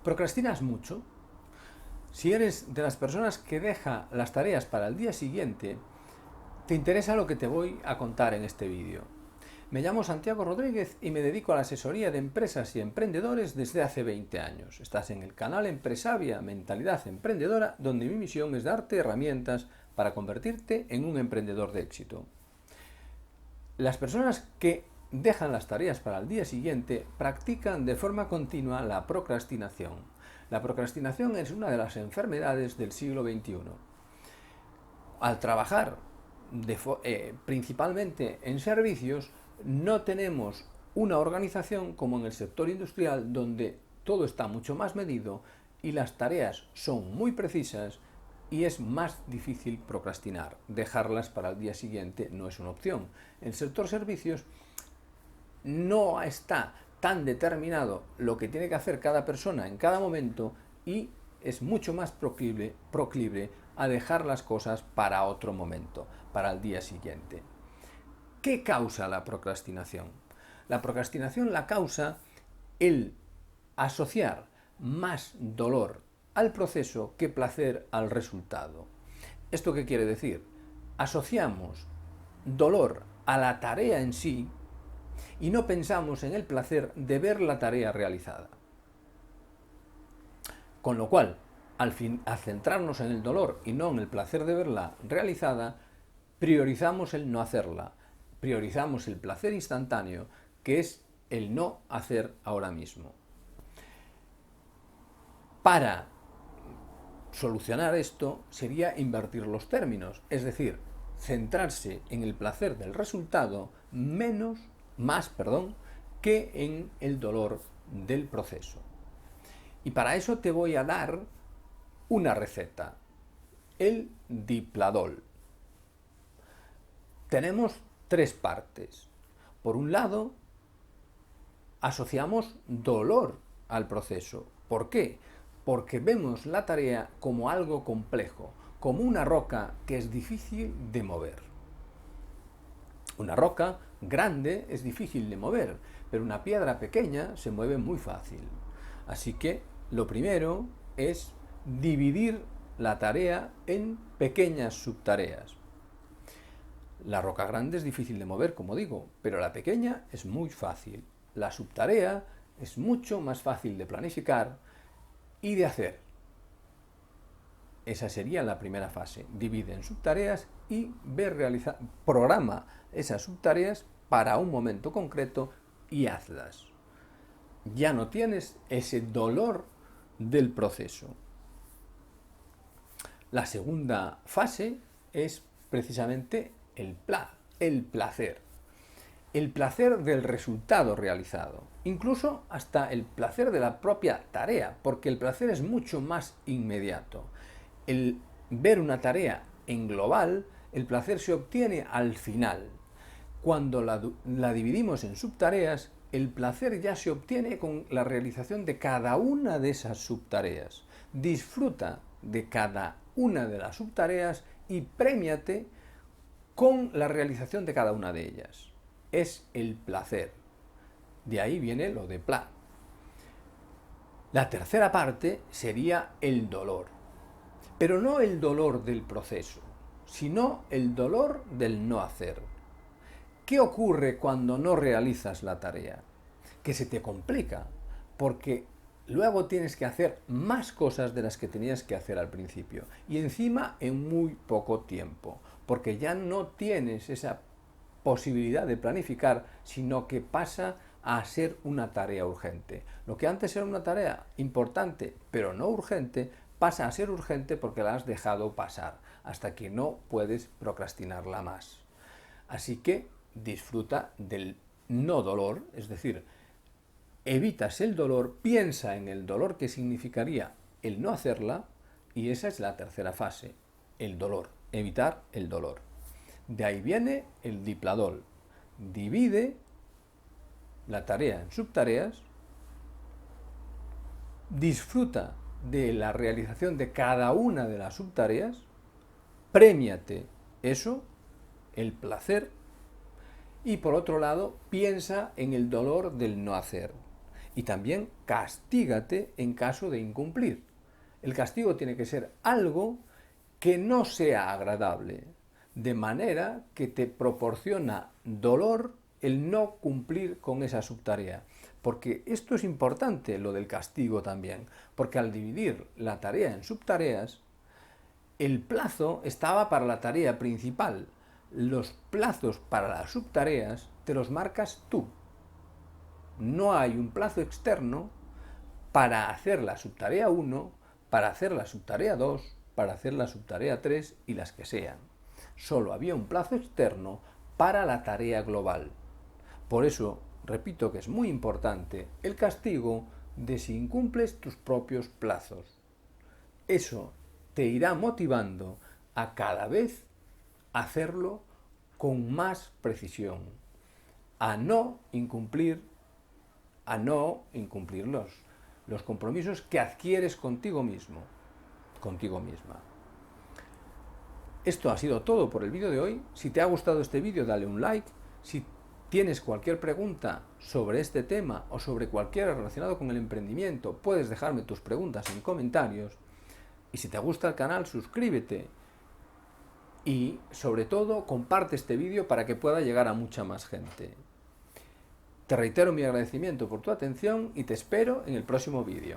¿Procrastinas mucho? Si eres de las personas que deja las tareas para el día siguiente, te interesa lo que te voy a contar en este vídeo. Me llamo Santiago Rodríguez y me dedico a la asesoría de empresas y emprendedores desde hace 20 años. Estás en el canal Empresavia Mentalidad Emprendedora, donde mi misión es darte herramientas para convertirte en un emprendedor de éxito. Las personas que dejan las tareas para el día siguiente practican de forma continua la procrastinación. La procrastinación es una de las enfermedades del siglo XXI. Al trabajar principalmente en servicios, no tenemos una organización como en el sector industrial, donde todo está mucho más medido y las tareas son muy precisas y es más difícil procrastinar. Dejarlas para el día siguiente no es una opción. En el sector servicios no está tan determinado lo que tiene que hacer cada persona en cada momento y es mucho más proclive a dejar las cosas para otro momento, para el día siguiente. ¿Qué causa la procrastinación? La procrastinación la causa el asociar más dolor al proceso que placer al resultado. ¿Esto qué quiere decir? Asociamos dolor a la tarea en sí y no pensamos en el placer de ver la tarea realizada. Con lo cual, al centrarnos en el dolor y no en el placer de verla realizada, priorizamos el no hacerla, priorizamos el placer instantáneo, que es el no hacer ahora mismo. Para solucionar esto sería invertir los términos, es decir, centrarse en el placer del resultado más que en el dolor del proceso. Y para eso te voy a dar una receta, el Dipladol. Tenemos tres partes. Por un lado, asociamos dolor al proceso. ¿Por qué? Porque vemos la tarea como algo complejo, como una roca que es difícil de mover. Una roca grande es difícil de mover, pero una piedra pequeña se mueve muy fácil. Así que lo primero es dividir la tarea en pequeñas subtareas. La roca grande es difícil de mover, como digo, pero la pequeña es muy fácil. La subtarea es mucho más fácil de planificar y de hacer. Esa sería la primera fase. Divide en subtareas y programa esas subtareas para un momento concreto y hazlas. Ya no tienes ese dolor del proceso. La segunda fase es precisamente el placer. El placer del resultado realizado. Incluso hasta el placer de la propia tarea, porque el placer es mucho más inmediato. El ver una tarea en global, el placer se obtiene al final. Cuando la dividimos en subtareas, el placer ya se obtiene con la realización de cada una de esas subtareas. Disfruta de cada una de las subtareas y prémiate con la realización de cada una de ellas. Es el placer. De ahí viene lo de pla. La tercera parte sería el dolor. Pero no el dolor del proceso, sino el dolor del no hacer. ¿Qué ocurre cuando no realizas la tarea? Que se te complica, porque luego tienes que hacer más cosas de las que tenías que hacer al principio. Y encima en muy poco tiempo, porque ya no tienes esa posibilidad de planificar, sino que pasa a ser una tarea urgente. Lo que antes era una tarea importante, pero no urgente, pasa a ser urgente porque la has dejado pasar, hasta que no puedes procrastinarla más. Así que disfruta del no dolor, es decir, evitas el dolor, piensa en el dolor que significaría el no hacerla, y esa es la tercera fase, el dolor, evitar el dolor. De ahí viene el Dipladol. Divide la tarea en subtareas, disfruta de la realización de cada una de las subtareas, prémiate eso, el placer, y por otro lado piensa en el dolor del no hacer. y también castígate en caso de incumplir. El castigo tiene que ser algo que no sea agradable, de manera que te proporciona dolor el no cumplir con esa subtarea. Porque esto es importante, lo del castigo también, porque al dividir la tarea en subtareas, el plazo estaba para la tarea principal. Los plazos para las subtareas te los marcas tú. No hay un plazo externo para hacer la subtarea 1, para hacer la subtarea 2, para hacer la subtarea 3 y las que sean. Solo había un plazo externo para la tarea global. Por eso, repito que es muy importante el castigo de si incumples tus propios plazos. Eso te irá motivando a cada vez hacerlo con más precisión, a no incumplir los compromisos que adquieres contigo mismo, contigo misma. Esto ha sido todo por el vídeo de hoy. Si te ha gustado este vídeo, dale un like. Si tienes cualquier pregunta sobre este tema o sobre cualquiera relacionado con el emprendimiento, puedes dejarme tus preguntas en comentarios. Y si te gusta el canal, suscríbete. Y sobre todo, comparte este vídeo para que pueda llegar a mucha más gente. Te reitero mi agradecimiento por tu atención y te espero en el próximo vídeo.